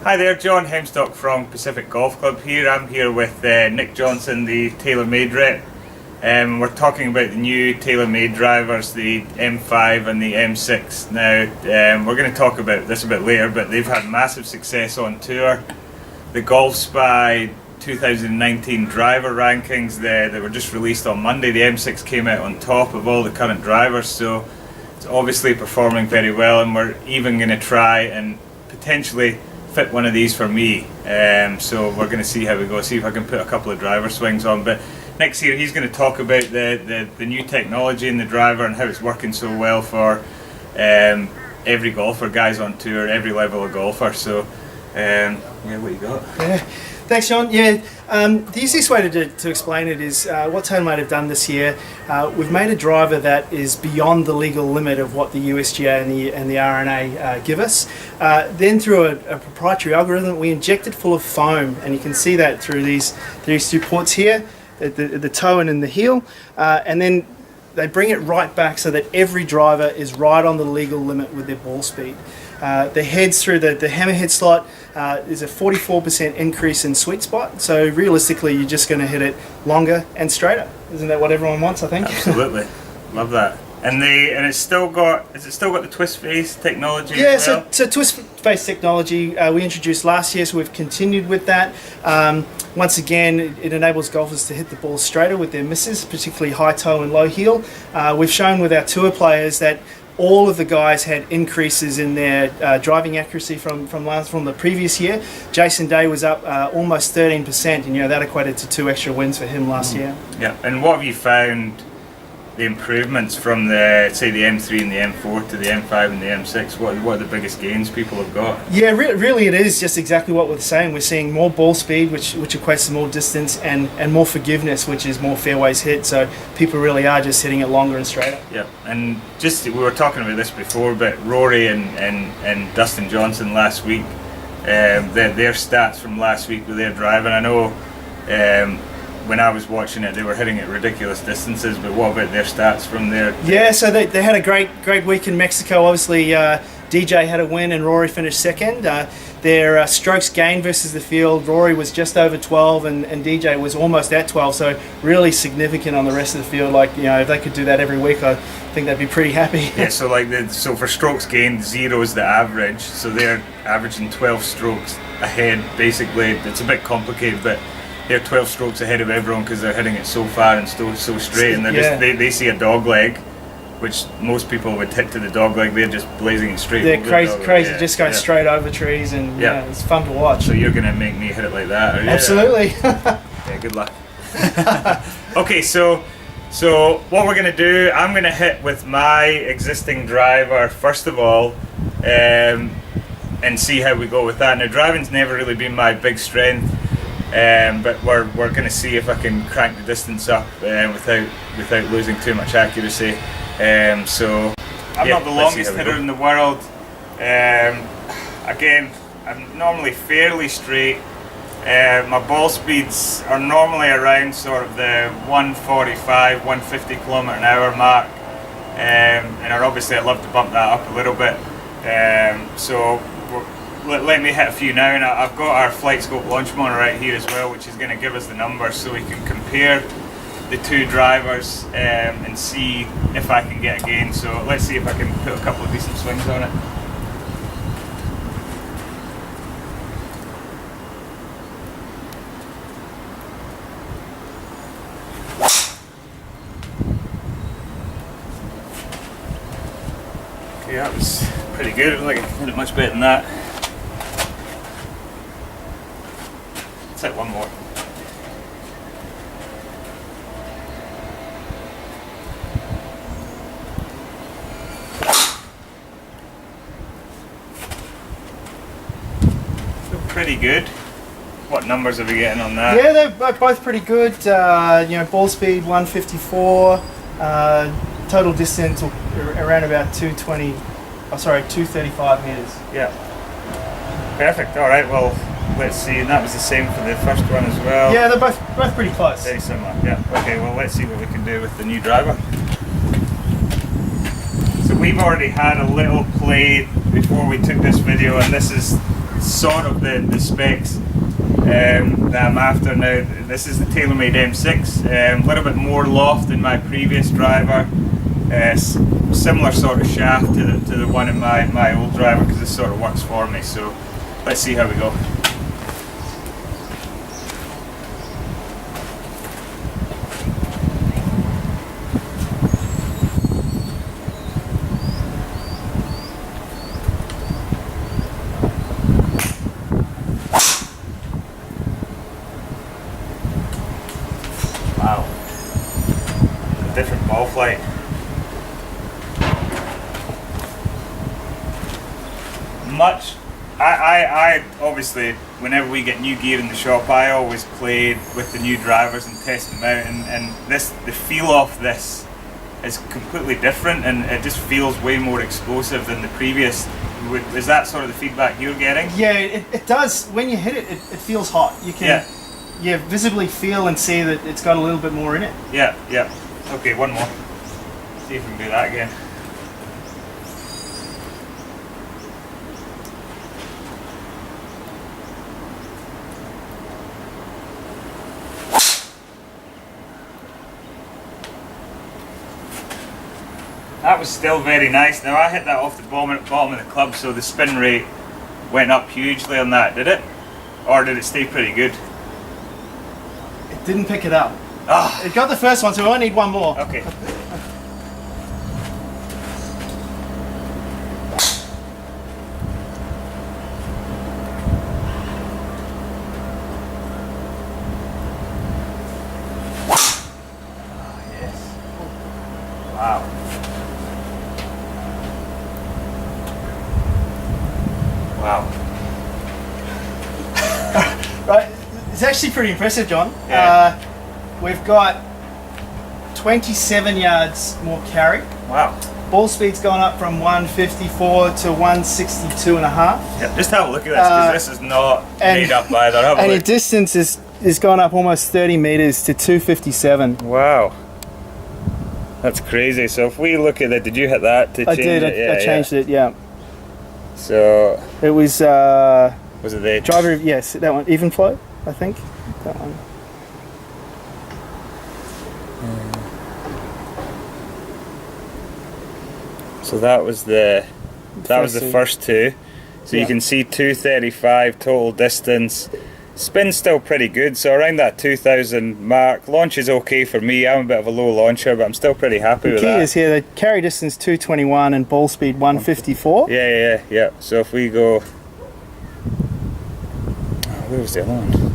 Hi there, John Hempstock from Pacific Golf Club here. I'm here with Nick Johnstone, the Taylormade rep. We're talking about the new Taylormade drivers, the M5 and the M6. Now, we're going to talk about this a bit later, but they've had massive success on tour. The Golf Spy 2019 driver rankings, they were just released on Monday. The M6 came out on top of all the current drivers, so it's obviously performing very well, and we're even going to try and potentially fit one of these for me. So we're going to see how we go, see if I can put a couple of driver swings on. But next year he's going to talk about the new technology in the driver and how it's working so well for every golfer, guys on tour, every level of golfer. So yeah, what you got? Yeah. Thanks, John. Yeah, the easiest way to explain it is what Taylormade have done this year. We've made a driver that is beyond the legal limit of what the USGA and the RNA give us. Then through a proprietary algorithm, we inject it full of foam, and you can see that through these two ports here, at the toe and in the heel, and then they bring it right back so that every driver is right on the legal limit with their ball speed. The heads through the hammerhead slot is a 44% increase in sweet spot, so realistically you're just going to hit it longer and straighter. Isn't that what everyone wants, I think? Absolutely. Love that. And it's still got, has it still got the twist face technology? Yeah, as well? so twist face technology we introduced last year, so we've continued with that. Once again, it enables golfers to hit the ball straighter with their misses, particularly high toe and low heel. We've shown with our tour players that all of the guys had increases in their driving accuracy from the previous year. Jason Day was up almost 13%, and that equated to 2 extra wins for him last year. Yeah, and what have you found the improvements from the M3 and the M4 to the M5 and the M6? What are the biggest gains people have got? Yeah, really it is just exactly what we're saying. We're seeing more ball speed, which equates to more distance, and more forgiveness, which is more fairways hit. So people really are just hitting it longer and straighter. Yeah, and we were talking about this before, but Rory and Dustin Johnson last week, their stats from last week with their driving, I know when I was watching it, they were hitting at ridiculous distances, but what about their stats from their... Yeah, so they had a great week in Mexico. Obviously, DJ had a win and Rory finished second. Their strokes gained versus the field, Rory was just over 12 and DJ was almost at 12, so really significant on the rest of the field. Like, if they could do that every week, I think they'd be pretty happy. Yeah, so for strokes gained, 0 is the average, so they're averaging 12 strokes ahead, basically. It's a bit complicated, but they're 12 strokes ahead of everyone because they're hitting it so far and so straight, and they see a dog leg, which most people would hit to the dog leg. They're just blazing it straight. They're crazy, yeah, just going straight over trees, and it's fun to watch. So you're going to make me hit it like that, are you? Absolutely. Yeah, good luck. Okay, so what we're going to do, I'm going to hit with my existing driver first of all, and see how we go with that. Now, driving's never really been my big strength. But we're going to see if I can crank the distance up without losing too much accuracy. So I'm not the longest hitter in the world. Again, I'm normally fairly straight. My ball speeds are normally around sort of the 145, 150 kilometre an hour mark, and obviously I'd love to bump that up a little bit. So let me hit a few now, and I've got our Flight Scope launch monitor right here as well, which is going to give us the numbers so we can compare the two drivers and see if I can get a gain. So let's see if I can put a couple of decent swings on it. Okay, that was pretty good. I think I did it much better than that. Let's hit one more. Pretty good. What numbers are we getting on that? Yeah, they're both pretty good. Ball speed 154, total distance around about 235 meters. Yeah. Perfect. All right. Well, let's see. And that was the same for the first one as well. Yeah, they're both pretty close. Very similar. Yeah. Okay. Well, let's see what we can do with the new driver. So we've already had a little play before we took this video, and this is sort of the specs that I'm after now. This is the Taylormade M6, a little bit more loft than my previous driver, similar sort of shaft to the one in my old driver, because this sort of works for me. So let's see how we go. Wow, a different ball flight. I obviously, whenever we get new gear in the shop, I always play with the new drivers and test them out, and the feel of this is completely different, and it just feels way more explosive than the previous. Is that sort of the feedback you're getting? Yeah, it does. When you hit it, it feels hot. You can visibly feel and see that it's got a little bit more in it. Yeah. Okay, one more. See if we can do that again. That was still very nice. Now I hit that off the bottom of the club, so the spin rate went up hugely on that, did it? Or did it stay pretty good? It didn't pick it up. Ah. It got the first one, so we only need one more. Okay. Ah, yes. Wow. Wow. Right, it's actually pretty impressive, John. Yeah. We've got 27 yards more carry. Wow. Ball speed's gone up from 154 to 162 and a half. Yeah, just have a look at this, because this is not made up either. Have a and your look. distance is gone up almost 30 meters to 257. Wow. That's crazy. So if we look at it, did you hit that to change it? I changed it, yeah. So It was was it the driver, yes, that one, even flow, I think. That one. So that was the first two. So you can see 235 total distance. Spin's still pretty good, so around that 2000 mark. Launch is okay for me. I'm a bit of a low launcher, but I'm still pretty happy with that. The key is here, the carry distance 221 and ball speed 154. Yeah. So if we go, where was the other one?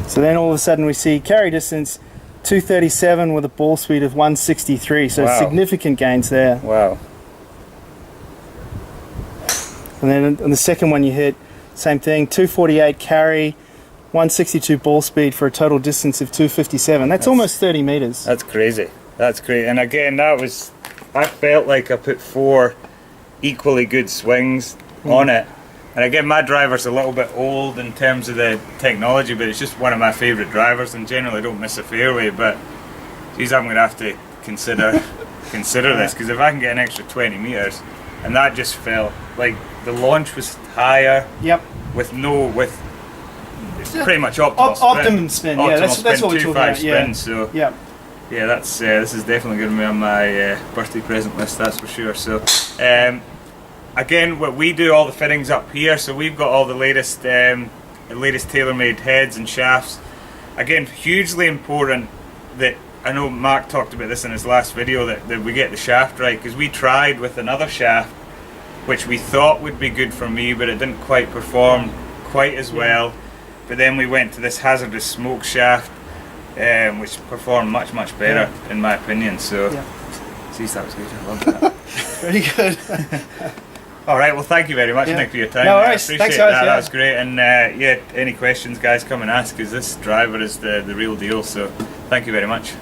So then all of a sudden we see carry distance 237 with a ball speed of 163, so Wow. significant gains there. Wow. And then on the second one you hit, same thing, 248 carry, 162 ball speed for a total distance of 257. That's almost 30 meters. That's crazy. That's great. And again, I felt like I put 4 equally good swings on it. And again, my driver's a little bit old in terms of the technology, but it's just one of my favourite drivers, and generally don't miss a fairway. But geez, I'm going to have to consider this, because if I can get an extra 20 metres, and that just felt like the launch was higher. Yep. With it's pretty much optimal spin. Optimum spin, yeah, that's what we're talking about. Spin, so Yep. yeah, that's this is definitely going to be on my birthday present list, that's for sure. So again, what we do, all the fittings up here, so we've got all the latest Taylormade heads and shafts. Again, hugely important that, I know Mark talked about this in his last video, that we get the shaft right, because we tried with another shaft which we thought would be good for me, but it didn't quite perform quite as well. But then we went to this hazardous smoke shaft, which performed much better in my opinion. So geez, that was good. I loved that. Very good. All right, well, thank you very much, Nick, for your time. No I worries. appreciate Thanks, guys, that. yeah. That was great. And any questions, guys, come and ask, because this driver is the real deal. So thank you very much.